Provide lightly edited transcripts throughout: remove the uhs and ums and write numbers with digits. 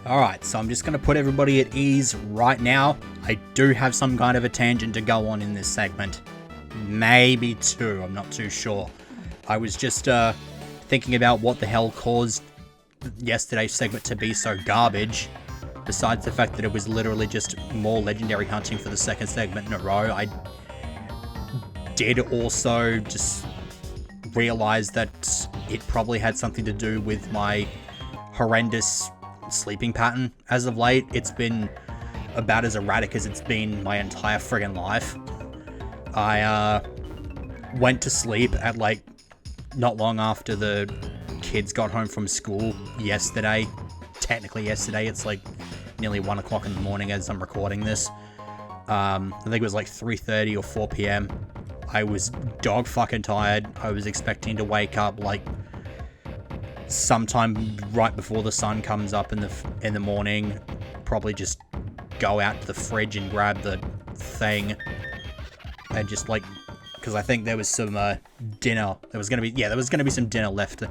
Alright, so I'm just going to put everybody at ease right now. I do have some kind of a tangent to go on in this segment. Maybe two, I'm not too sure. I was just thinking about what the hell caused yesterday's segment to be so garbage. Besides the fact that it was literally just more legendary hunting for the second segment in a row, I did also just realize that it probably had something to do with my horrendous sleeping pattern as of late. It's been about as erratic as it's been my entire friggin' life. I went to sleep at like not long after the kids got home from school yesterday. Technically yesterday, it's like nearly 1 o'clock in the morning as I'm recording this. I think it was like 3:30 or 4 p.m. I was dog fucking tired. I was expecting to wake up like sometime right before the sun comes up in the morning. Probably just go out to the fridge and grab the thing and just like, because I think there was some dinner. There was gonna be some dinner left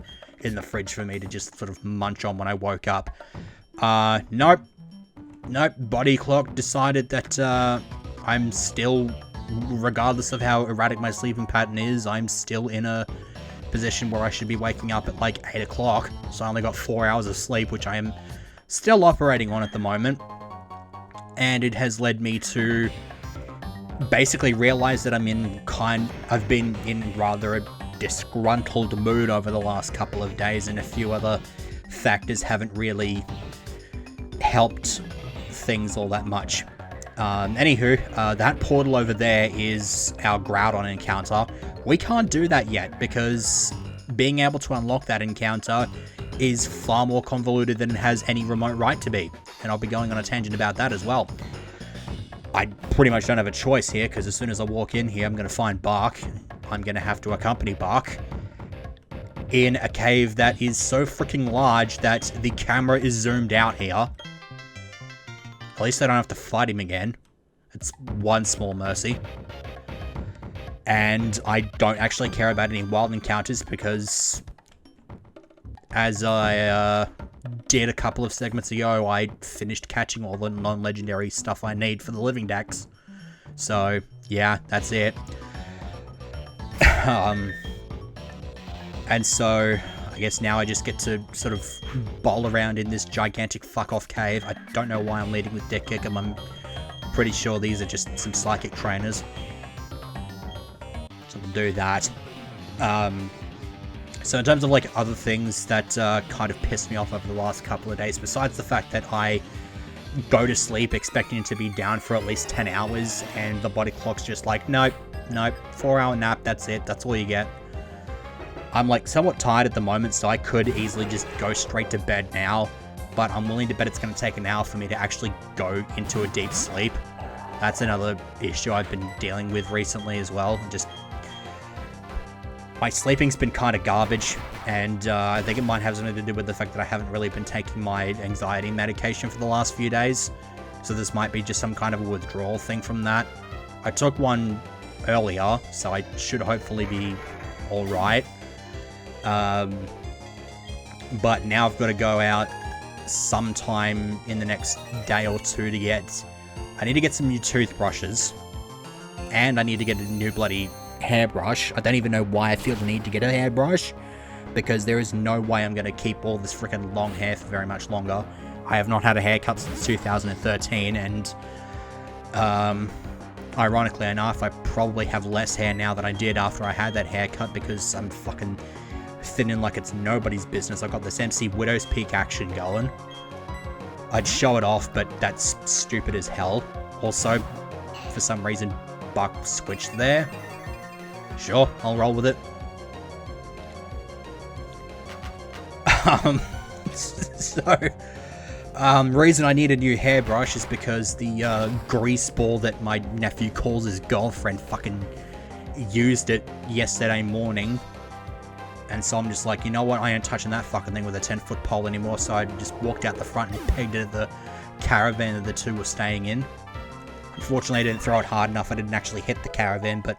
in the fridge for me to just sort of munch on when I woke up. Nope. Body clock decided that I'm still, regardless of how erratic my sleeping pattern is, I'm still in a position where I should be waking up at like 8 o'clock. So I only got 4 hours of sleep, which I am still operating on at the moment. And it has led me to basically realize that I've been in rather a disgruntled mood over the last couple of days, and a few other factors haven't really helped things all that much. Anywho, that portal over there is our Groudon encounter. We can't do that yet because being able to unlock that encounter is far more convoluted than it has any remote right to be. And I'll be going on a tangent about that as well. I pretty much don't have a choice here because as soon as I walk in here, I'm going to find Bark. I'm going to have to accompany Bark in a cave that is so freaking large that the camera is zoomed out here. At least I don't have to fight him again. It's one small mercy. And I don't actually care about any wild encounters because, as I did a couple of segments ago, I finished catching all the non-legendary stuff I need for the living decks. So, yeah, that's it. And so, I guess now I just get to sort of bowl around in this gigantic fuck-off cave. I don't know why I'm leading with Dick Kickem. I'm pretty sure these are just some psychic trainers. So we'll do that. So in terms of like other things that kind of pissed me off over the last couple of days, besides the fact that I go to sleep expecting to be down for at least 10 hours and the body clock's just like, nope, 4-hour nap, that's it, that's all you get. I'm like somewhat tired at the moment, so I could easily just go straight to bed now, but I'm willing to bet it's going to take an hour for me to actually go into a deep sleep. That's another issue I've been dealing with recently as well. Just my sleeping's been kind of garbage, and I think it might have something to do with the fact that I haven't really been taking my anxiety medication for the last few days. So this might be just some kind of a withdrawal thing from that. I took one earlier, so I should hopefully be alright. But now I've got to go out sometime in the next day or two to get... I need to get some new toothbrushes, and I need to get a new bloody hairbrush. I don't even know why I feel the need to get a hairbrush, because there is no way I'm going to keep all this freaking long hair for very much longer. I have not had a haircut since 2013, and ironically enough, I probably have less hair now than I did after I had that haircut, because I'm fucking thinning like it's nobody's business. I got this MC Widow's Peak action going. I'd show it off, but that's stupid as hell. Also, for some reason, Buck switched there. Sure, I'll roll with it. Reason I need a new hairbrush is because the grease ball that my nephew calls his girlfriend fucking used it yesterday morning. And so I'm just like, you know what, I ain't touching that fucking thing with a 10-foot pole anymore, so I just walked out the front and pegged it at the caravan that the two were staying in. Unfortunately, I didn't throw it hard enough, I didn't actually hit the caravan, but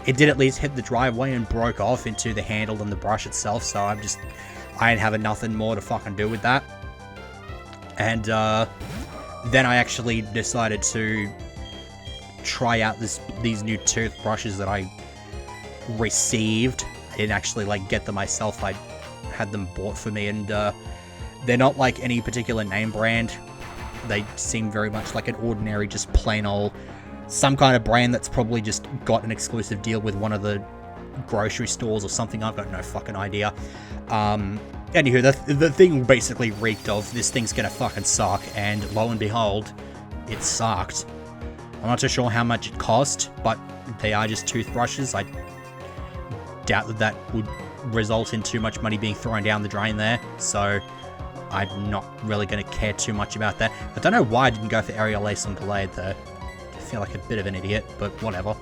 it did at least hit the driveway and broke off into the handle and the brush itself, so I ain't having nothing more to fucking do with that. And then I actually decided to try out these new toothbrushes that I received. I didn't actually like get them myself. I had them bought for me, and they're not like any particular name brand. They seem very much like an ordinary, just plain old, some kind of brand that's probably just got an exclusive deal with one of the grocery stores or something. I've got no fucking idea. Anywho, the thing basically reeked of, this thing's gonna fucking suck, and lo and behold, it sucked. I'm not too sure how much it cost, but they are just toothbrushes. I doubt that would result in too much money being thrown down the drain there, so I'm not really going to care too much about that. I don't know why I didn't go for Aerial Ace on Gallade though. I feel like a bit of an idiot, but whatever.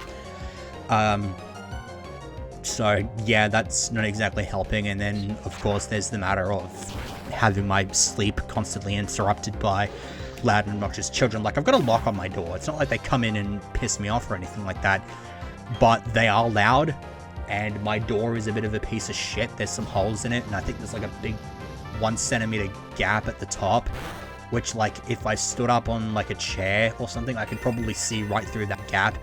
So yeah, that's not exactly helping, and then of course there's the matter of having my sleep constantly interrupted by loud and obnoxious children. Like, I've got a lock on my door. It's not like they come in and piss me off or anything like that, but they are loud, and my door is a bit of a piece of shit. There's some holes in it, and I think there's like a big 1 centimeter gap at the top, which, like, if I stood up on like a chair or something, I could probably see right through that gap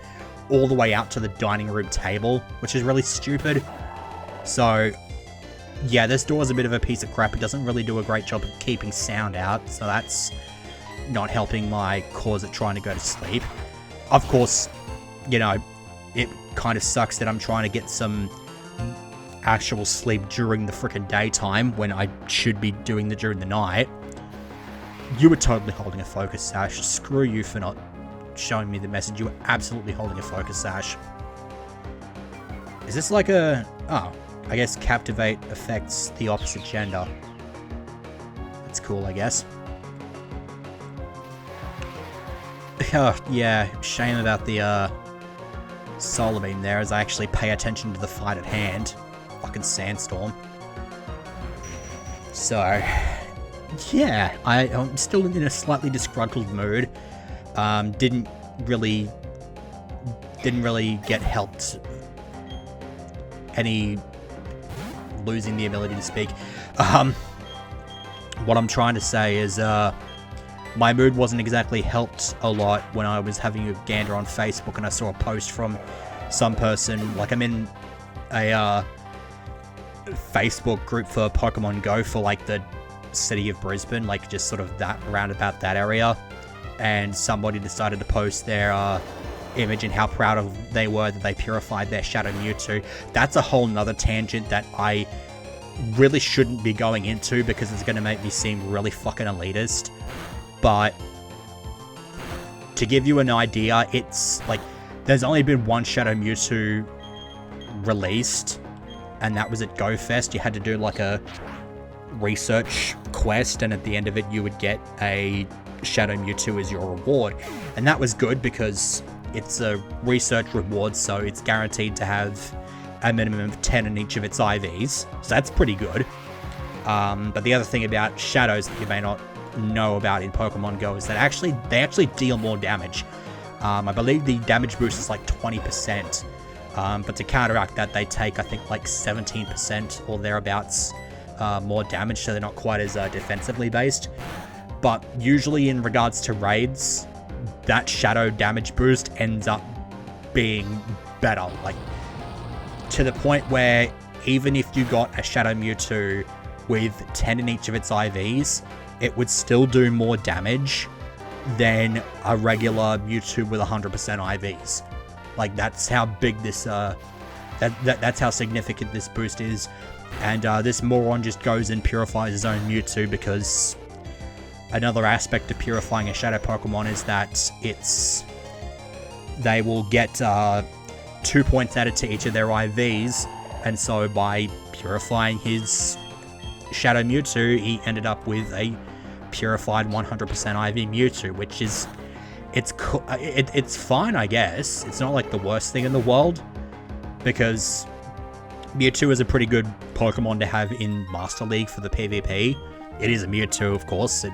all the way out to the dining room table, which is really stupid. So yeah, this door is a bit of a piece of crap. It doesn't really do a great job of keeping sound out, so that's not helping my cause at trying to go to sleep. Of course, you know, it kind of sucks that I'm trying to get some actual sleep during the frickin' daytime when I should be doing it during the night. You were totally holding a focus sash. Screw you for not showing me the message. You were absolutely holding a focus sash. Is this like a... Oh, I guess Captivate affects the opposite gender. That's cool, I guess. Oh, yeah, shame about the solar beam there, as I actually pay attention to the fight at hand. Fucking sandstorm. So, yeah, I'm still in a slightly disgruntled mood. Didn't really get helped any losing the ability to speak. What I'm trying to say is, my mood wasn't exactly helped a lot when I was having a gander on Facebook and I saw a post from some person. Like, I'm in a Facebook group for Pokemon Go for like the city of Brisbane, like just sort of that around about that area, and somebody decided to post their image and how proud of they were that they purified their Shadow Mewtwo. That's a whole nother tangent that I really shouldn't be going into because it's going to make me seem really fucking elitist. But to give you an idea, it's like there's only been one Shadow Mewtwo released, and that was at GoFest. You had to do like a research quest, and at the end of it you would get a Shadow Mewtwo as your reward. And that was good because it's a research reward, so it's guaranteed to have a minimum of 10 in each of its IVs. So that's pretty good. But the other thing about Shadows that you may not know about in Pokemon Go is that they actually deal more damage. I believe the damage boost is like 20%. But to counteract that, they take, I think, like 17% or thereabouts more damage, so they're not quite as defensively based. But usually in regards to raids, that Shadow damage boost ends up being better. Like, to the point where even if you got a Shadow Mewtwo with 10 in each of its IVs, it would still do more damage than a regular Mewtwo with 100% IVs. Like, that's how big this, that's how significant this boost is. And this moron just goes and purifies his own Mewtwo because another aspect of purifying a Shadow Pokemon is that they will get 2 points added to each of their IVs, and so by purifying his Shadow Mewtwo, he ended up with a purified 100% IV Mewtwo, which is, it's fine, I guess. It's not like the worst thing in the world, because Mewtwo is a pretty good Pokemon to have in Master League for the PvP. It is a Mewtwo, of course, and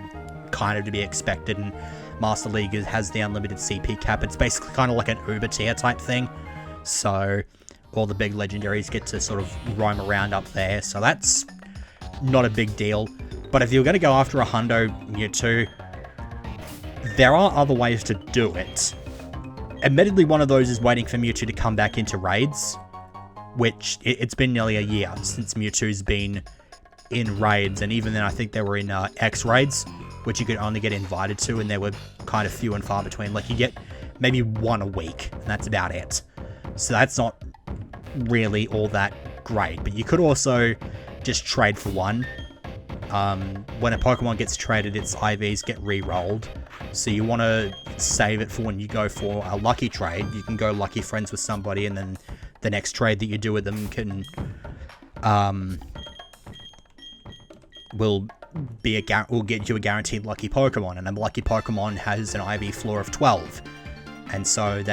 kind of to be expected, and Master League has the unlimited CP cap. It's basically kind of like an Uber tier type thing, so all the big legendaries get to sort of roam around up there, so that's not a big deal. But if you're going to go after a Hundo Mewtwo, there are other ways to do it. Admittedly, one of those is waiting for Mewtwo to come back into raids, which it's been nearly a year since Mewtwo's been in raids, and even then I think they were in X raids, which you could only get invited to, and they were kind of few and far between. Like, you get maybe one a week, and that's about it. So that's not really all that great, but you could also just trade for one. When a Pokemon gets traded, its IVs get re-rolled, so you want to save it for when you go for a lucky trade. You can go lucky friends with somebody, and then the next trade that you do with them can will get you a guaranteed lucky Pokemon, and a lucky Pokemon has an IV floor of 12, and so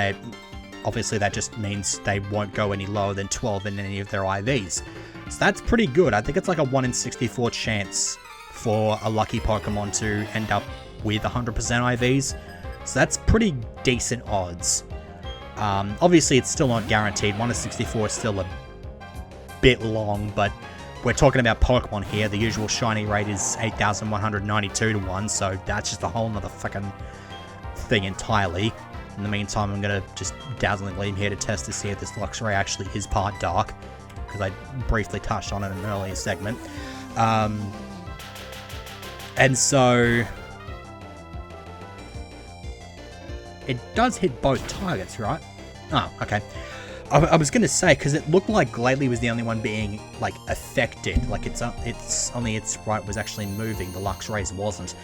obviously that just means they won't go any lower than 12 in any of their IVs. So that's pretty good. I think it's like a 1 in 64 chance for a lucky Pokemon to end up with 100% IVs. So that's pretty decent odds. Obviously, it's still not guaranteed. 1 in 64 is still a bit long, but we're talking about Pokemon here. The usual shiny rate is 8,192 to 1, so that's just a whole nother fucking thing entirely. In the meantime, I'm going to just dazzling leave here to test to see if this Luxray actually is part dark, because I briefly touched on it in an earlier segment. And so it does hit both targets, right? Oh, okay. I was going to say, because it looked like Glalie was the only one being, like, affected. Like, it's only its right was actually moving. The Luxray's wasn't.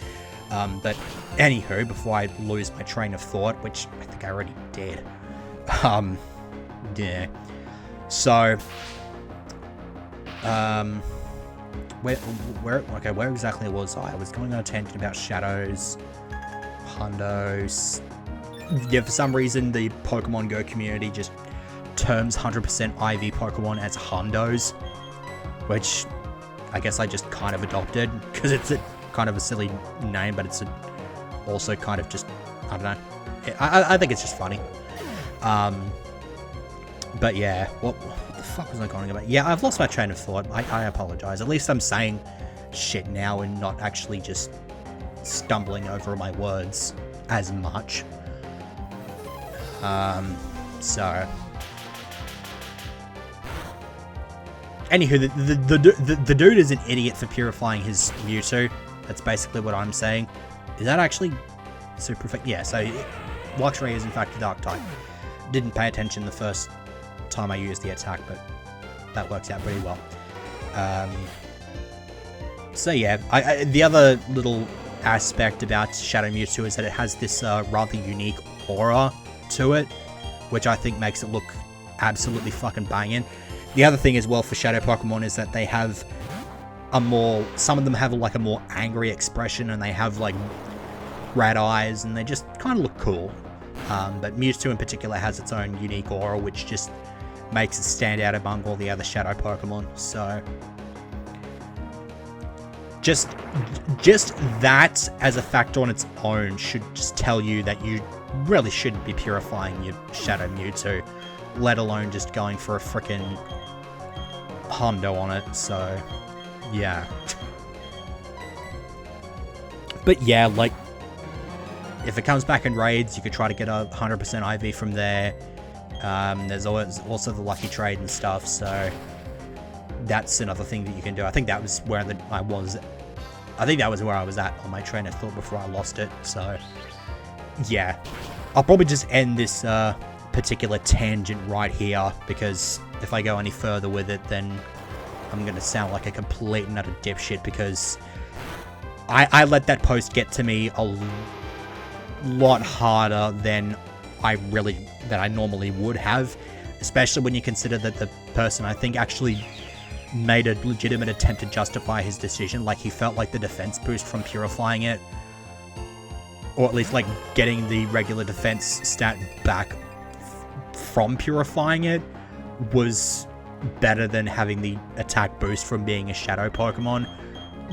But anywho, before I lose my train of thought, which I think I already did. Yeah. So, where exactly was I? I was going on a tangent about Shadows, Hundos. Yeah, for some reason, the Pokemon Go community just terms 100% IV Pokemon as Hundos, which I guess I just kind of adopted, because it's kind of a silly name, but it's also kind of just, I don't know. I think it's just funny. But yeah, what the fuck was I going about? Yeah, I've lost my train of thought. I apologize. At least I'm saying shit now and not actually just stumbling over my words as much. So anywho, the dude is an idiot for purifying his Mewtwo. That's basically what I'm saying. Is that actually super effective? Yeah, so Luxray is in fact a dark type. Didn't pay attention the first time I used the attack, but that works out pretty well. So yeah, the other little aspect about Shadow Mewtwo is that it has this rather unique aura to it, which I think makes it look absolutely fucking banging. The other thing as well for Shadow Pokemon is that they have some of them have like a more angry expression, and they have like red eyes, and they just kind of look cool. But Mewtwo in particular has its own unique aura, which just makes it stand out among all the other Shadow Pokemon. So just that as a factor on its own should just tell you that you really shouldn't be purifying your Shadow Mewtwo, let alone just going for a frickin' Hundo on it. So yeah. But yeah, like, if it comes back in raids, you could try to get a 100% IV from there. There's always also the lucky trade and stuff, so that's another thing that you can do. I think that was where I was at on my train of thought before I lost it. So yeah, I'll probably just end this particular tangent right here, because if I go any further with it, then I'm gonna sound like a complete and utter dipshit, because I let that post get to me a lot harder than I normally would have, especially when you consider that the person, I think, actually made a legitimate attempt to justify his decision. Like, he felt like the defense boost from purifying it, or at least like getting the regular defense stat back from purifying it, was better than having the attack boost from being a Shadow Pokemon,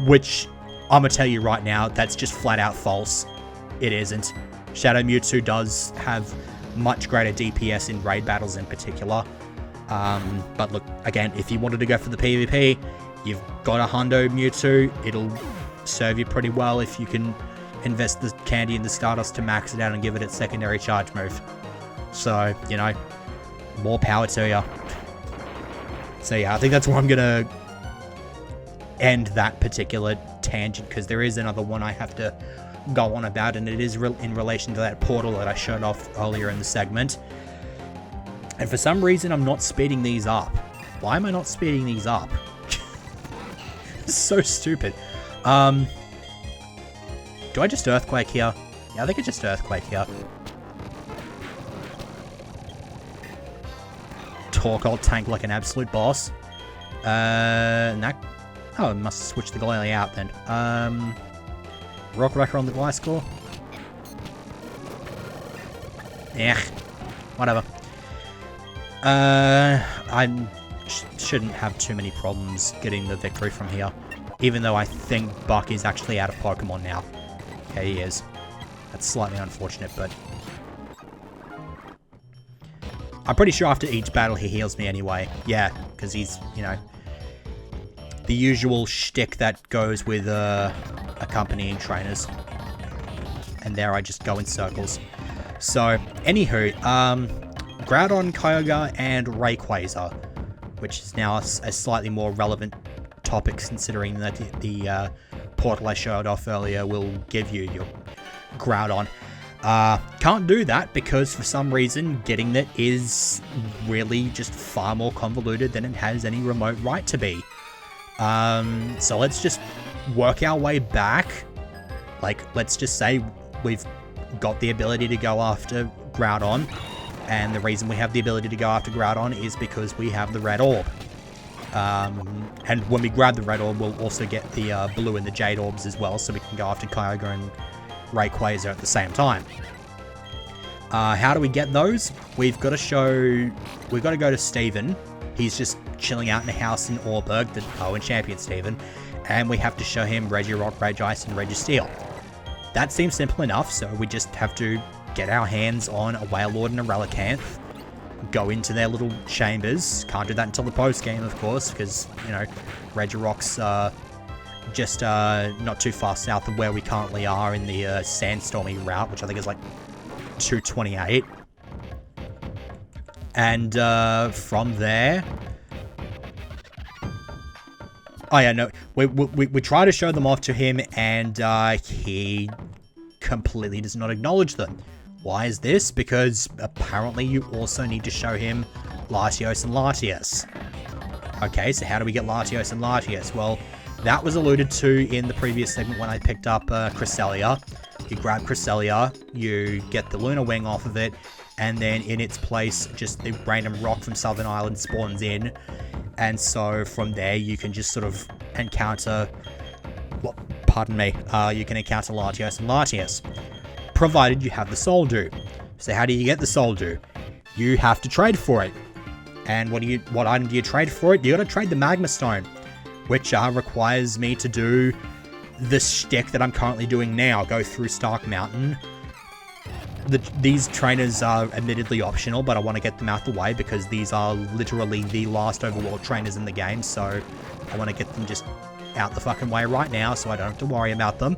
which I'm gonna tell you right now, that's just flat out false. It isn't. Shadow Mewtwo does have much greater DPS in raid battles in particular. But look, again, if you wanted to go for the PvP, you've got a Hundo Mewtwo. It'll serve you pretty well if you can invest the candy in the Stardust to max it out and give it its secondary charge move. So, you know, more power to you. So yeah, I think that's where I'm gonna end that particular tangent, because there is another one I have to go on about, and it is in relation to that portal that I showed off earlier in the segment. And for some reason, I'm not speeding these up. Why am I not speeding these up? It's so stupid. Do I just Earthquake here? Yeah, I think I just Earthquake here. Torkold tank like an absolute boss. And that... Oh, I must switch the Glalie out then. Rock Wrecker on the Gliscor. Yeah, whatever. I shouldn't have too many problems getting the victory from here. Even though I think Buck is actually out of Pokemon now. Okay, he is. That's slightly unfortunate, but... I'm pretty sure after each battle he heals me anyway. Yeah, because he's, you know... the usual shtick that goes with accompanying trainers. And there I just go in circles. So, anywho, Groudon, Kyogre, and Rayquaza, which is now a slightly more relevant topic, considering that the portal I showed off earlier will give you your Groudon. Can't do that because for some reason getting it is really just far more convoluted than it has any remote right to be. So let's just work our way back. Like, let's just say we've got the ability to go after Groudon, and the reason we have the ability to go after Groudon is because we have the red orb. And when we grab the red orb, we'll also get the blue and the jade orbs as well, so we can go after Kyogre and Rayquaza at the same time. How do we get those? We've got to go to Steven. He's just chilling out in a house in Orberg, the Owen champion Steven, and we have to show him Regirock, Regice, and Registeel. That seems simple enough, so we just have to get our hands on a Wailord and a Relicanth, go into their little chambers. Can't do that until the post game, of course, because, you know, Regirock's just not too far south of where we currently are in the Sandstormy route, which I think is like 228. And from there... Oh yeah, no, we try to show them off to him, and he completely does not acknowledge them. Why is this? Because apparently you also need to show him Latios and Latias. Okay, so how do we get Latios and Latias? Well, that was alluded to in the previous segment when I picked up Cresselia. You grab Cresselia, you get the Lunar Wing off of it, and then in its place, just the random rock from Southern Island spawns in. And so from there, you can just sort of encounter... Well, pardon me. You can encounter Latios and Latias, provided you have the Soul Dew. So how do you get the Soul Dew? You have to trade for it. And what item do you trade for it? You gotta trade the Magma Stone, which requires me to do the shtick that I'm currently doing now. Go through Stark Mountain. These trainers are admittedly optional, but I want to get them out the way because these are literally the last overworld trainers in the game, so I want to get them just out the fucking way right now so I don't have to worry about them.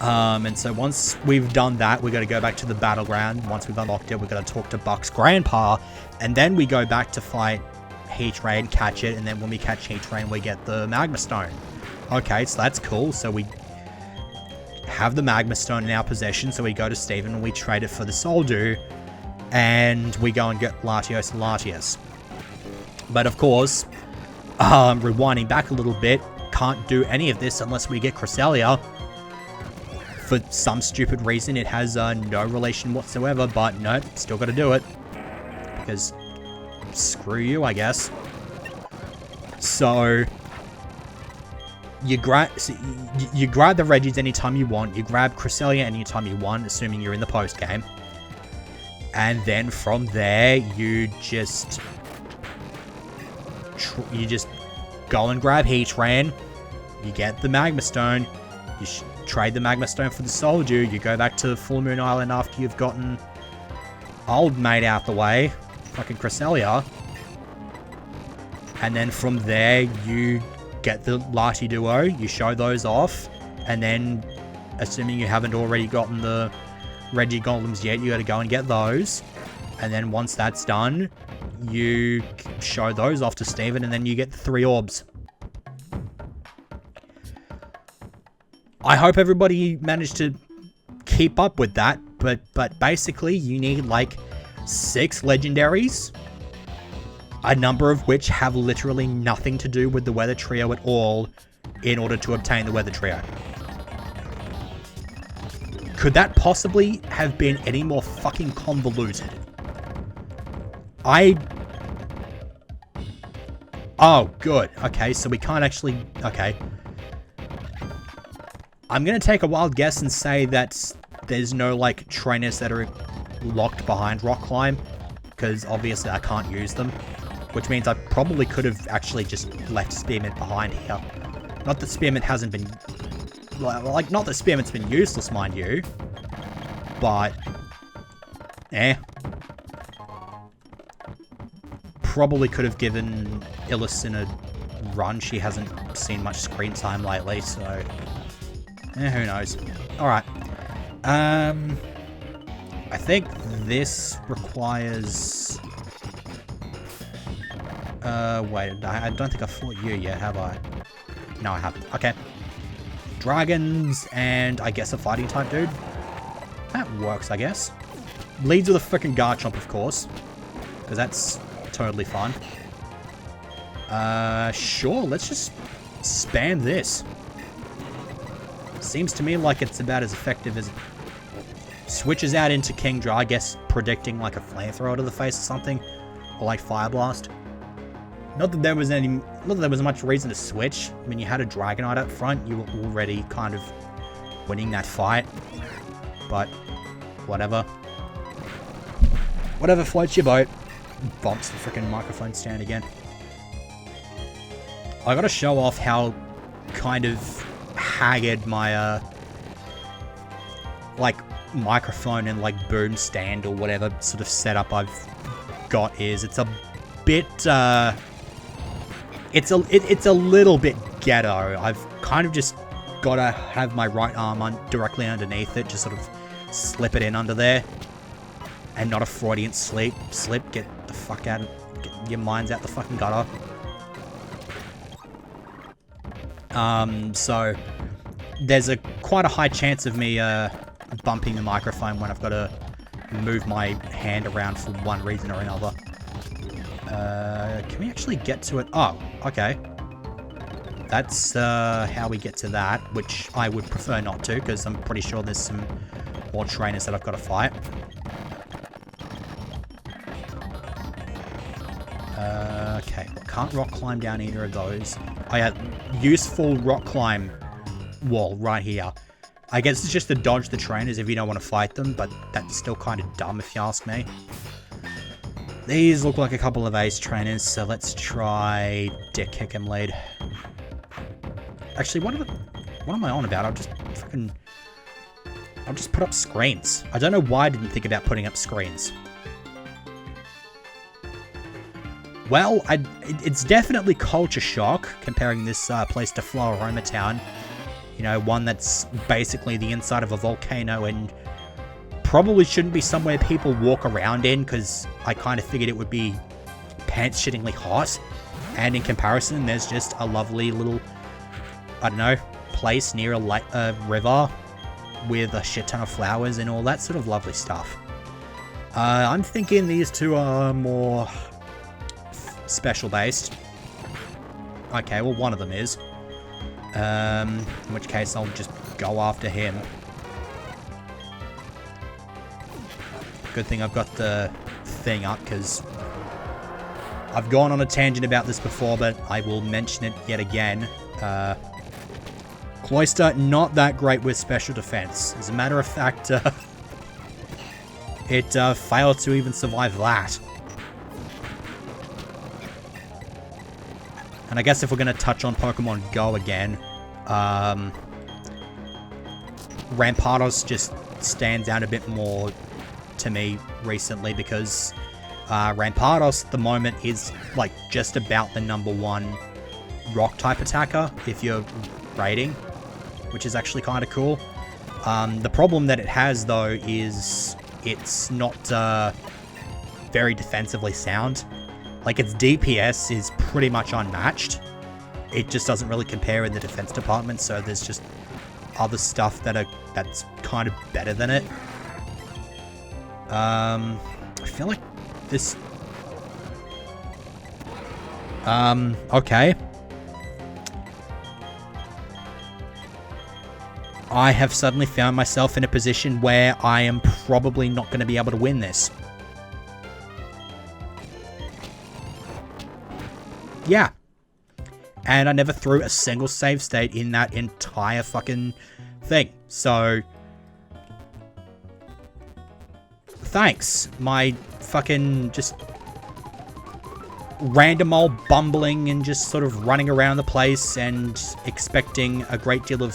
And so once we've done that, we've got to go back to the battleground. Once we've unlocked it, we've got to talk to Buck's grandpa, and then we go back to fight Heatrain, catch it, and then when we catch Heatrain, we get the Magma Stone. Okay, so that's cool. So we have the Magma Stone in our possession, so we go to Steven and we trade it for the Soul Dew, and we go and get Latios and Latias. But of course, rewinding back a little bit, can't do any of this unless we get Cresselia. For some stupid reason, it has no relation whatsoever, but no, still got to do it. Because screw you, I guess. So you grab the Regis anytime you want. You grab Cresselia anytime you want, assuming you're in the post game. And then from there, you just go and grab Heatran. You get the Magma Stone. You trade the Magma Stone for the Soul Dew. You go back to Full Moon Island after you've gotten old mate out the way, fucking Cresselia. And then from there, you get the Lati Duo, you show those off, and then, assuming you haven't already gotten the Regi Golems yet, you gotta go and get those. And then once that's done, you show those off to Steven, and then you get the 3 orbs. I hope everybody managed to keep up with that, but basically you need like 6 legendaries, a number of which have literally nothing to do with the weather trio at all in order to obtain the weather trio. Could that possibly have been any more fucking convoluted? Oh, good. Okay, so we can't actually... Okay. I'm gonna take a wild guess and say that there's no, like, trainers that are locked behind Rock Climb, because obviously I can't use them, which means I probably could have actually just left Spearmint behind here. Not that Spearmint hasn't been... Like, not that Spearmint's been useless, mind you, but... Probably could have given Illison a run. She hasn't seen much screen time lately, so... who knows. Alright. I think this requires... wait, I don't think I fought you yet, have I? No, I haven't. Okay. Dragons, and I guess a fighting type dude. That works, I guess. Leads with a freaking Garchomp, of course. Because that's totally fun. Sure, let's just spam this. Seems to me like it's about as effective as it switches out into Kingdra, I guess predicting like a flamethrower to the face or something. Or like Fire Blast. Not that there was much reason to switch. I mean, you had a Dragonite up front, you were already kind of winning that fight. But, whatever. Whatever floats your boat. Bumps the freaking microphone stand again. I gotta show off how kind of haggard my, like, microphone and, like, boom stand or whatever sort of setup I've got is. It's a bit, it's a little bit ghetto. I've kind of just gotta have my right arm directly underneath it, just sort of slip it in under there. And not a Freudian slip. Get the fuck out of... Get your minds out the fucking gutter. So... There's quite a high chance of me, bumping the microphone when I've got to move my hand around for one reason or another. Can we actually get to it? Oh, okay. That's, how we get to that, which I would prefer not to, because I'm pretty sure there's some more trainers that I've got to fight. Okay, can't rock climb down either of those. I have useful rock climb wall right here. I guess it's just to dodge the trainers if you don't want to fight them, but that's still kind of dumb if you ask me. These look like a couple of ace trainers, so let's try Dick Kick him lead. Actually, what am I on about? I'll just put up screens. I don't know why I didn't think about putting up screens. Well, it's definitely culture shock, comparing this place to Floaroma Town. You know, one that's basically the inside of a volcano and probably shouldn't be somewhere people walk around in, because I kind of figured it would be pants-shittingly hot. And in comparison, there's just a lovely little, I don't know, place near a river with a shit ton of flowers and all that sort of lovely stuff. I'm thinking these two are more... special based. Okay, well one of them is. In which case I'll just go after him. Good thing I've got the thing up, because I've gone on a tangent about this before, but I will mention it yet again. Cloyster, not that great with special defense. As a matter of fact, it failed to even survive that. And I guess if we're going to touch on Pokemon Go again, Rampardos just stands out a bit more to me recently, because Rampardos at the moment is like just about the #1 rock type attacker if you're raiding, which is actually kind of cool. The problem that it has though is it's not very defensively sound. Like its DPS is pretty much unmatched. It just doesn't really compare in the defense department, so there's just other stuff that's kind of better than it. I feel like this... okay. I have suddenly found myself in a position where I am probably not going to be able to win this. Yeah. And I never threw a single save state in that entire fucking thing. So... thanks. My fucking just... random old bumbling and just sort of running around the place and expecting a great deal of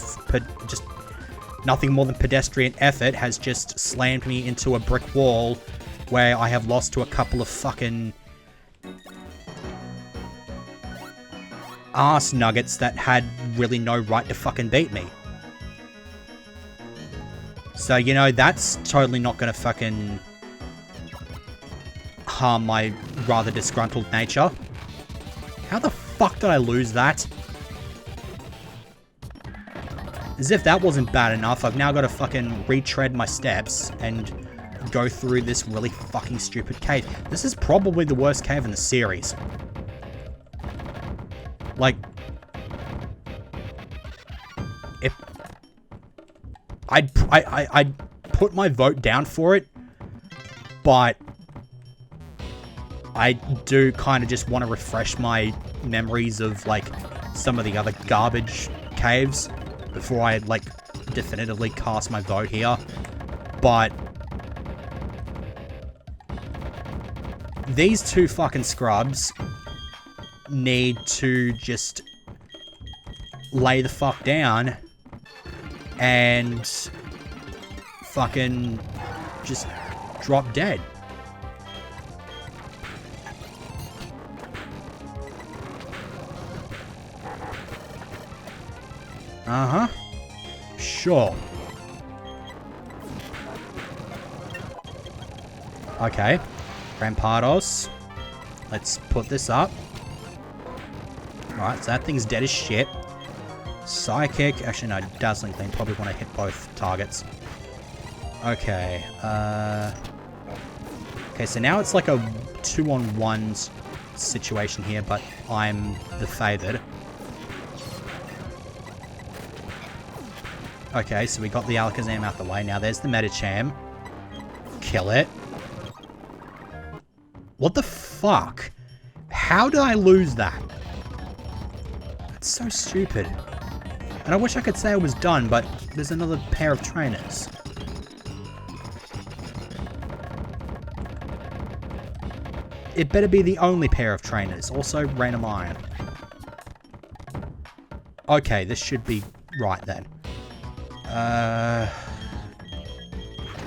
just nothing more than pedestrian effort has just slammed me into a brick wall where I have lost to a couple of fucking arse nuggets that had really no right to fucking beat me. So, you know, that's totally not gonna fucking harm my rather disgruntled nature. How the fuck did I lose that? As if that wasn't bad enough, I've now got to fucking retread my steps and go through this really fucking stupid cave. This is probably the worst cave in the series. Like, if I'd put my vote down for it, but I do kind of just want to refresh my memories of, like, some of the other garbage caves before I, like, definitively cast my vote here. But these two fucking scrubs need to just lay the fuck down and fucking just drop dead. Uh-huh. Sure. Okay. Rampardos. Let's put this up. Alright, so that thing's dead as shit. Psychic. Actually, no. Dazzling thing. Probably want to hit both targets. Okay. Okay, so now it's like a 2-on-1 situation here, but I'm the favored. Okay, so we got the Alakazam out the way. Now there's the Medicham. Kill it. What the fuck? How did I lose that? That's so stupid. And I wish I could say I was done, but there's another pair of trainers. It better be the only pair of trainers. Also, Random Iron. Okay, this should be right then.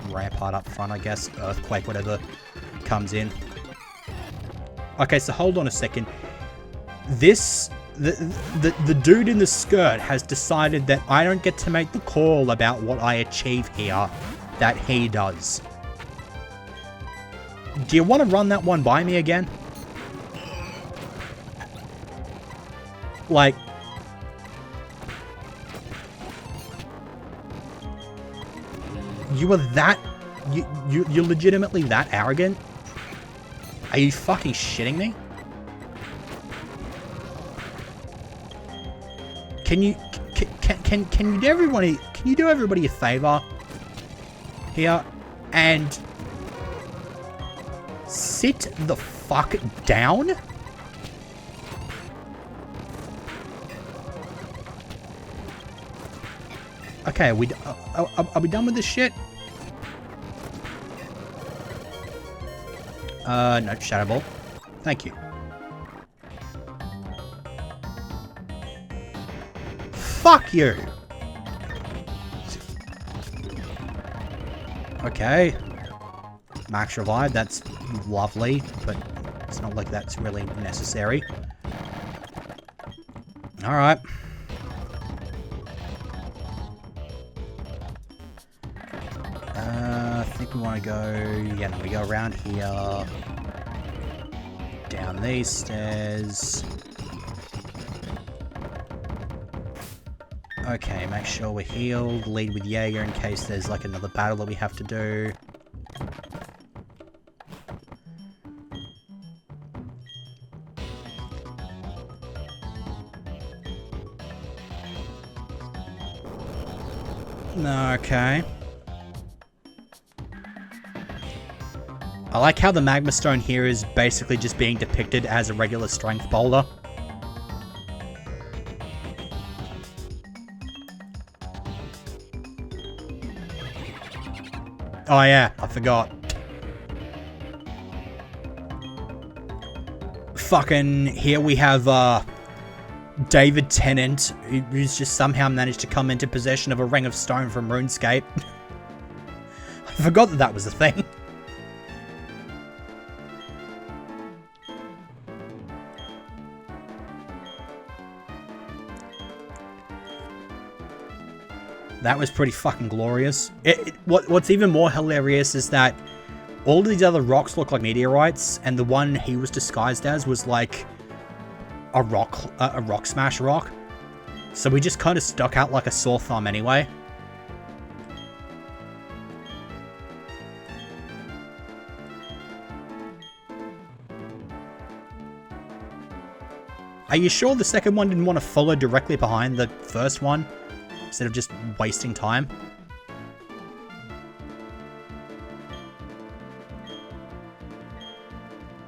Rampart up front, I guess. Earthquake, whatever comes in. Okay, so hold on a second. This... The dude in the skirt has decided that I don't get to make the call about what I achieve here. That he does. Do you want to run that one by me again? Like... You were that... You're legitimately that arrogant? Are you fucking shitting me? Can you do everybody... Can you do everybody a favor here and sit the fuck down? Okay, are we done with this shit? No, Shadow Ball. Thank you. Fuck you! Okay. Max Revive, that's lovely, but it's not like that's really necessary. Alright. I think we want to go... Yeah, no, we go around here. Down these stairs. Okay, make sure we're healed. Lead with Jaeger in case there's like another battle that we have to do. Okay. I like how the Magma Stone here is basically just being depicted as a regular strength boulder. Oh yeah, I forgot. Fucking, here we have, David Tennant, who's just somehow managed to come into possession of a Ring of Stone from RuneScape. I forgot that that was a thing. That was pretty fucking glorious. What's even more hilarious is that all of these other rocks look like meteorites, and the one he was disguised as was like a rock smash rock. So we just kind of stuck out like a sore thumb anyway. Are you sure the second one didn't want to follow directly behind the first one? Instead of just wasting time.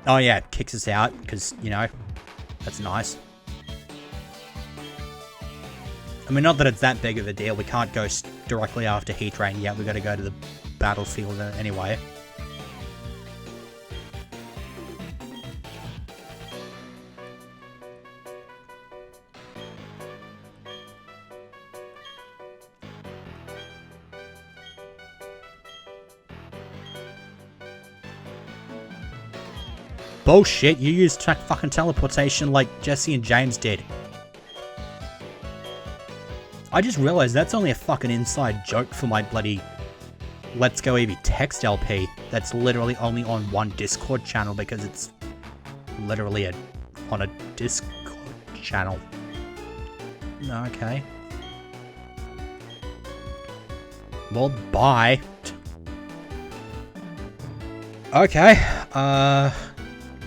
Oh yeah, it kicks us out, because, you know, that's nice. I mean, not that it's that big of a deal. We can't go directly after Heat Rain yet. We've got to go to the battlefield anyway. Bullshit, you used fucking teleportation like Jesse and James did. I just realized that's only a fucking inside joke for my bloody Let's Go Eevee text LP. That's literally only on one Discord channel because it's literally on a Discord channel. Okay. Well, bye. Okay,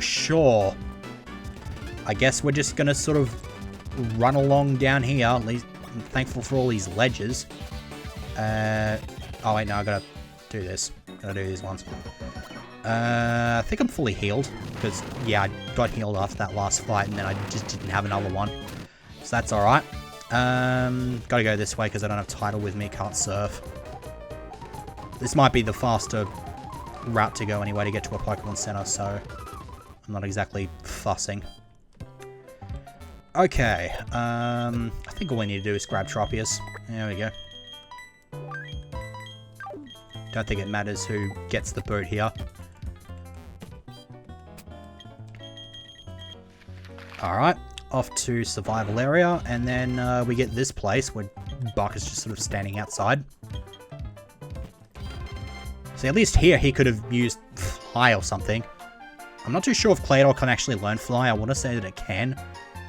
sure. I guess we're just gonna sort of run along down here. At least I'm thankful for all these ledges. Oh wait, no, I gotta do this. Gotta do these ones. I think I'm fully healed. Because, yeah, I got healed after that last fight, and then I just didn't have another one. So that's alright. Gotta go this way because I don't have Tidal with me, can't surf. This might be the faster route to go anyway to get to a Pokemon Center, so I'm not exactly fussing. Okay, I think all we need to do is grab Tropius. There we go. Don't think it matters who gets the boot here. Alright, off to survival area, and then we get this place where Buck is just sort of standing outside. See, at least here he could have used Fly or something. I'm not too sure if Claydol can actually learn Fly. I want to say that it can.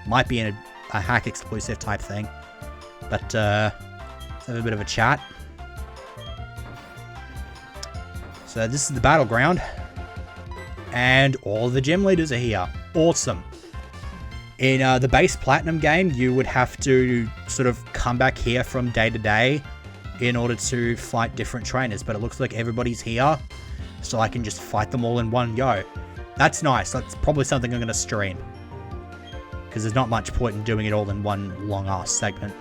Might be in a hack exclusive type thing. But, let's have a bit of a chat. So this is the battleground. And all the gym leaders are here. Awesome. In the base Platinum game, you would have to sort of come back here from day to day in order to fight different trainers, but it looks like everybody's here, so I can just fight them all in one go. That's nice. That's probably something I'm going to stream, because there's not much point in doing it all in one long-ass segment.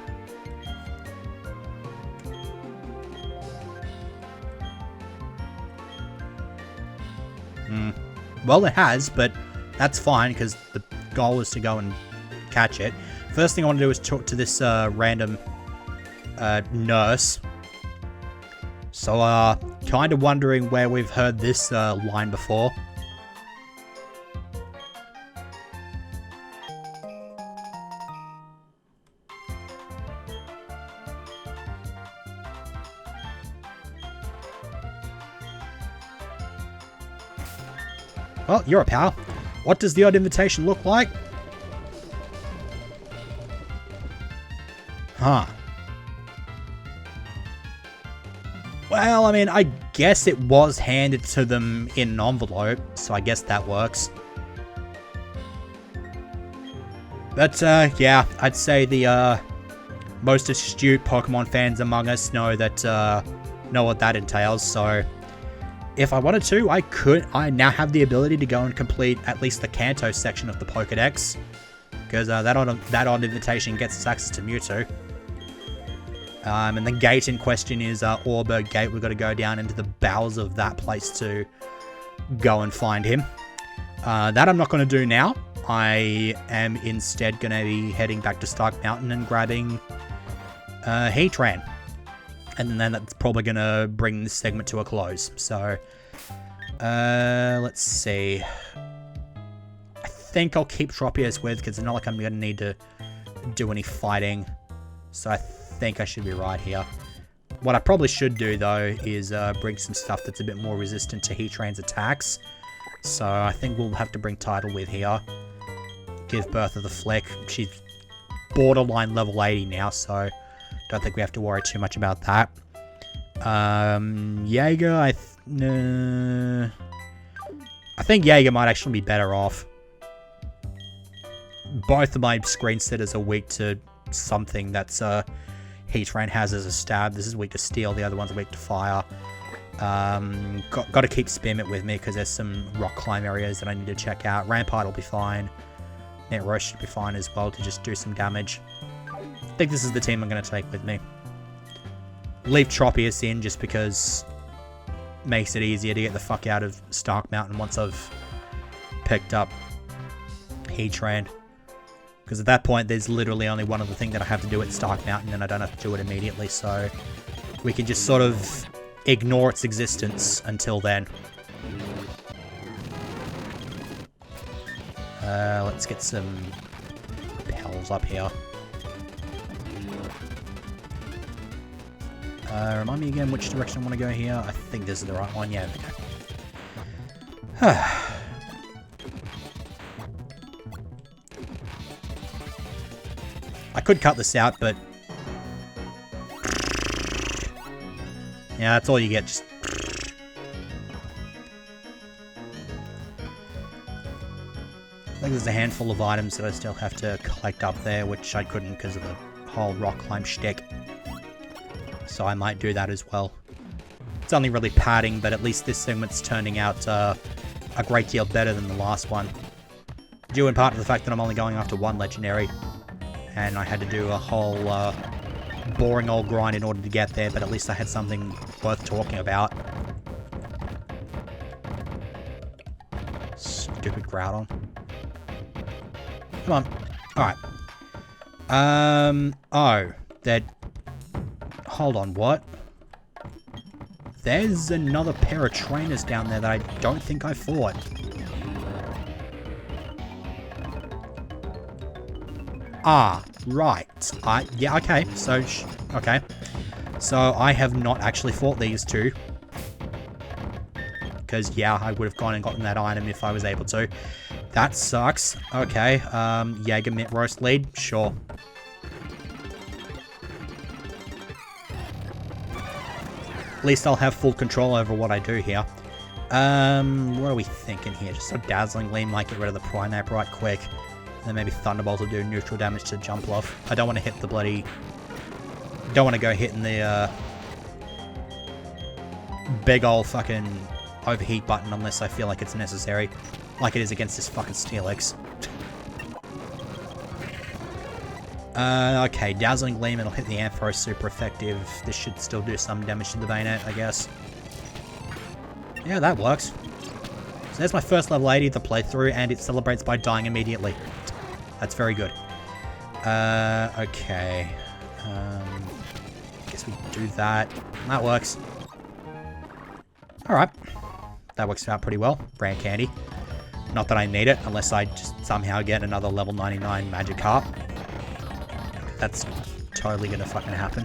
Well, it has, but that's fine, because the goal is to go and catch it. First thing I want to do is talk to this random nurse. So, kind of wondering where we've heard this line before. Well, you're a pal. What does the odd invitation look like? Huh. Well, I mean, I guess it was handed to them in an envelope, so I guess that works. But, yeah, I'd say the, most astute Pokemon fans among us know what that entails, so if I wanted to, I now have the ability to go and complete at least the Kanto section of the Pokedex, because that odd invitation gets us access to Mewtwo. And the gate in question is Orberg Gate. We've got to go down into the bowels of that place to go and find him. That I'm not going to do now. I am instead going to be heading back to Stark Mountain and grabbing Heatran. And then that's probably going to bring this segment to a close. So, let's see. I think I'll keep Tropius with, because it's not like I'm going to need to do any fighting. So I think I should be right here. What I probably should do, though, is bring some stuff that's a bit more resistant to Heatran's attacks. So I think we'll have to bring Tidal with here. Give Bertha the flick. She's borderline level 80 now, so don't think we have to worry too much about that. Jaeger, I think Jaeger might actually be better off. Both of my screen setters are weak to something that's Heatran has as a stab. This is weak to steel, the other one's weak to fire. Got to keep Spearmint with me because there's some rock climb areas that I need to check out. Rampart will be fine. Netrosh should be fine as well to just do some damage. I think this is the team I'm going to take with me. Leave Tropius in just because makes it easier to get the fuck out of Stark Mountain once I've picked up Heatran. Because at that point, there's literally only one other thing that I have to do at Stark Mountain, and I don't have to do it immediately, so we can just sort of ignore its existence until then. Let's get some pals up here. Remind me again which direction I want to go here. I think this is the right one. Yeah, okay. I could cut this out, but yeah, that's all you get. Just I think there's a handful of items that I still have to collect up there, which I couldn't because of the whole rock climb shtick. So I might do that as well. It's only really padding, but at least this segment's turning out a great deal better than the last one. Due in part to the fact that I'm only going after one legendary. And I had to do a whole boring old grind in order to get there, but at least I had something worth talking about. Stupid Groudon. Come on. Alright. Oh, that... Hold on, what? There's another pair of trainers down there that I don't think I fought. Ah, right. Yeah, okay. So, okay. So, I have not actually fought these two. Because, yeah, I would have gone and gotten that item if I was able to. That sucks. Okay, Jaeger Mint Roast lead? Sure. At least I'll have full control over what I do here. What are we thinking here? Just a Dazzling Gleam might get rid of the Primeape right quick. And then maybe Thunderbolt will do neutral damage to Jumpluff. I don't want to hit the bloody... Don't want to go hitting the, big ol' fucking overheat button unless I feel like it's necessary. Like it is against this fucking Steelix. Okay, Dazzling Gleam, it'll hit the Ampharos, super effective. This should still do some damage to the Bayonet, I guess. Yeah, that works. So there's my first level 80 of the playthrough, and it celebrates by dying immediately. That's very good. Okay. Guess we do that. That works. Alright. That works out pretty well. Brand Candy. Not that I need it, unless I just somehow get another level 99 Magikarp. That's totally gonna fucking happen.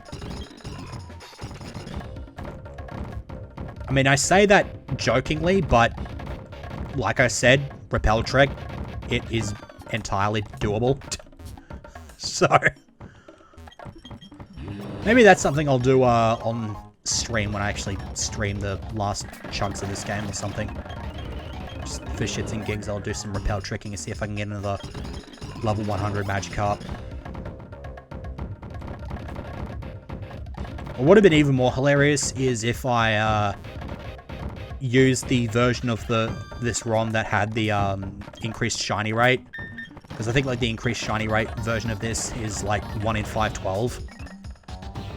I mean, I say that jokingly, but like I said, Repel Trick, it is entirely doable. So, maybe that's something I'll do on stream when I actually stream the last chunks of this game or something. Just for shits and gigs, I'll do some Repel Tricking and see if I can get another level 100 Magikarp. What would have been even more hilarious is if I used the version of this ROM that had the increased shiny rate. Because I think like the increased shiny rate version of this is like 1 in 512.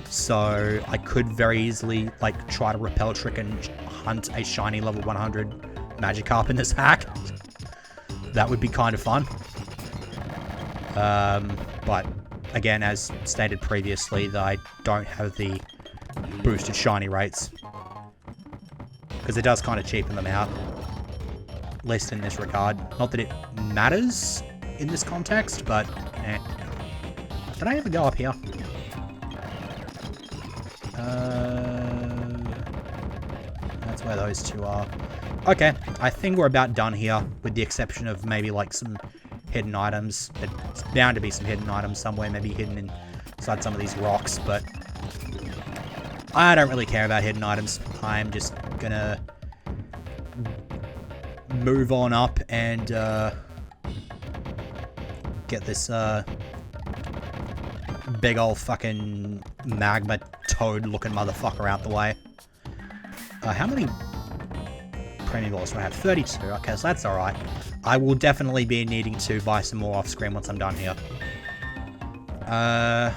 So I could very easily like try to Repel Trick and hunt a shiny level 100 Magikarp in this hack. That would be kind of fun. But again, as stated previously, that I don't have the boosted shiny rates. Because it does kind of cheapen them out. At least in this regard. Not that it matters in this context, but eh. Did I ever go up here? That's where those two are. Okay, I think we're about done here, with the exception of maybe like some hidden items. There's bound to be some hidden items somewhere, maybe hidden inside some of these rocks, but I don't really care about hidden items. I'm just gonna move on up and get this big old fucking magma toad looking motherfucker out the way. How many premium balls do I have? 32. Okay, so that's alright. I will definitely be needing to buy some more off screen once I'm done here. I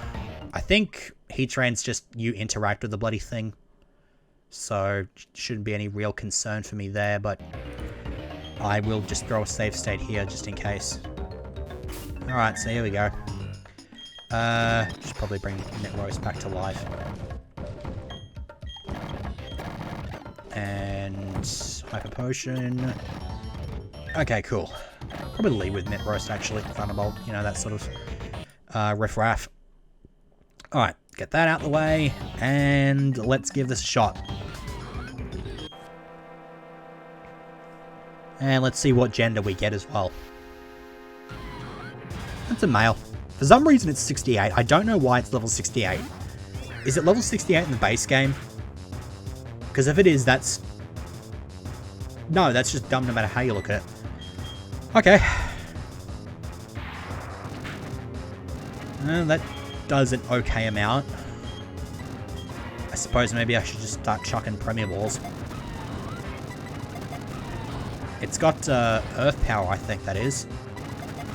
think Heatran's just you interact with the bloody thing. So shouldn't be any real concern for me there, but I will just throw a save state here just in case. Alright, so here we go. Should probably bring Netrose back to life. And Hyper Potion. Okay, cool. Probably lead with Netrose actually. Thunderbolt, you know, that sort of riff-raff. Alright, get that out the way, and let's give this a shot. And let's see what gender we get as well. That's a male. For some reason it's 68. I don't know why it's level 68. Is it level 68 in the base game? Because if it is, that's... No, that's just dumb no matter how you look at it. Okay. That does an okay amount. I suppose maybe I should just start chucking Premier Balls. It's got Earth Power, I think that is.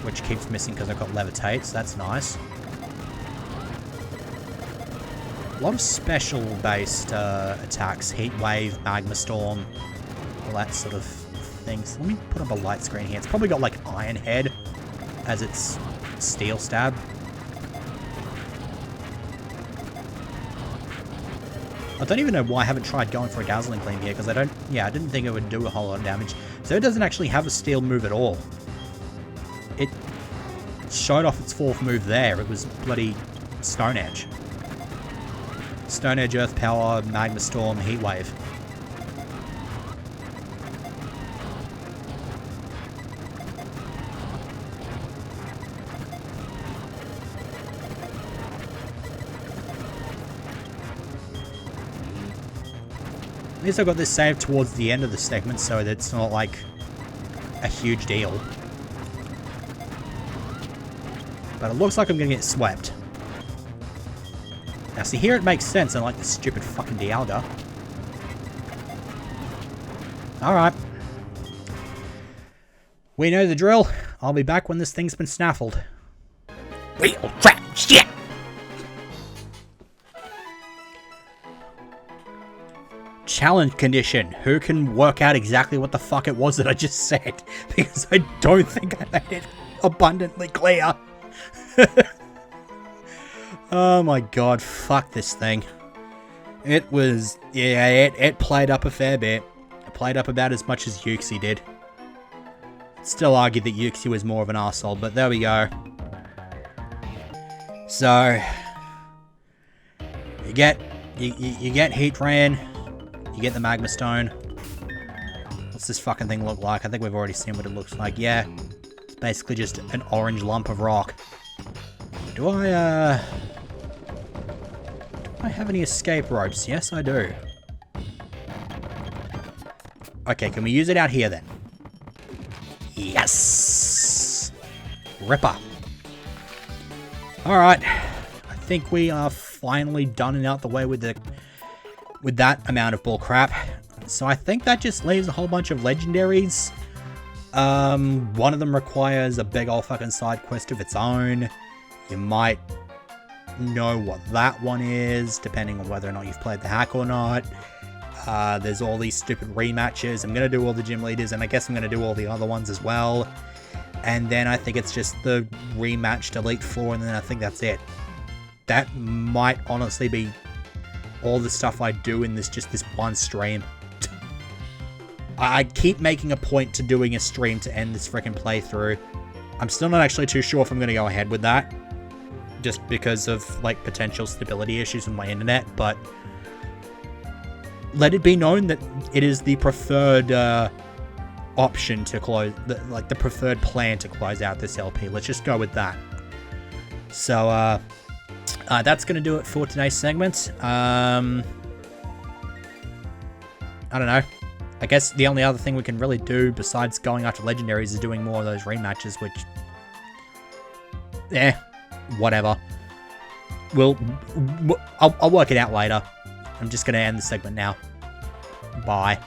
Which keeps missing because I've got Levitate, so that's nice. A lot of special-based attacks. Heat Wave, Magma Storm, all that sort of things. Let me put up a light screen here. It's probably got, like, Iron Head as its Steel Stab. I don't even know why I haven't tried going for a Dazzling Gleam here, because I didn't think it would do a whole lot of damage. So it doesn't actually have a Steel move at all. It showed off its fourth move there. It was bloody Stone Edge. Stone Edge, Earth Power, Magma Storm, Heat Wave. At least I got this saved towards the end of the segment, so that it's not like a huge deal. But it looks like I'm gonna get swept. Now see, here it makes sense, unlike the stupid fucking Dialga. Alright. We know the drill. I'll be back when this thing's been snaffled. Wheel trap shit! Challenge condition. Who can work out exactly what the fuck it was that I just said? Because I don't think I made it abundantly clear. Oh my god, fuck this thing. It was... yeah, it played up a fair bit. It played up about as much as Yuxi did. I'd still argue that Yuxi was more of an arsehole, but there we go. So... You get Heatran. You get the Magma Stone. What's this fucking thing look like? I think we've already seen what it looks like. Yeah, it's basically just an orange lump of rock. Do I have any escape ropes? Yes, I do. Okay, can we use it out here then? Yes! Ripper. Alright. I think we are finally done and out the way with that amount of bullcrap. So I think that just leaves a whole bunch of legendaries. One of them requires a big old fucking side quest of its own. You might know what that one is, depending on whether or not you've played the hack or not. There's all these stupid rematches. I'm going to do all the gym leaders, and I guess I'm going to do all the other ones as well. And then I think it's just the rematched Elite Four, and then I think that's it. That might honestly be all the stuff I do in this one stream. I keep making a point to doing a stream to end this freaking playthrough. I'm still not actually too sure if I'm going to go ahead with that, just because of like potential stability issues with my internet, but let it be known that it is the preferred option to close, the preferred plan to close out this LP. Let's just go with that. So that's going to do it for today's segment. I don't know. I guess the only other thing we can really do besides going after legendaries is doing more of those rematches, which, whatever. I'll work it out later. I'm just going to end the segment now. Bye.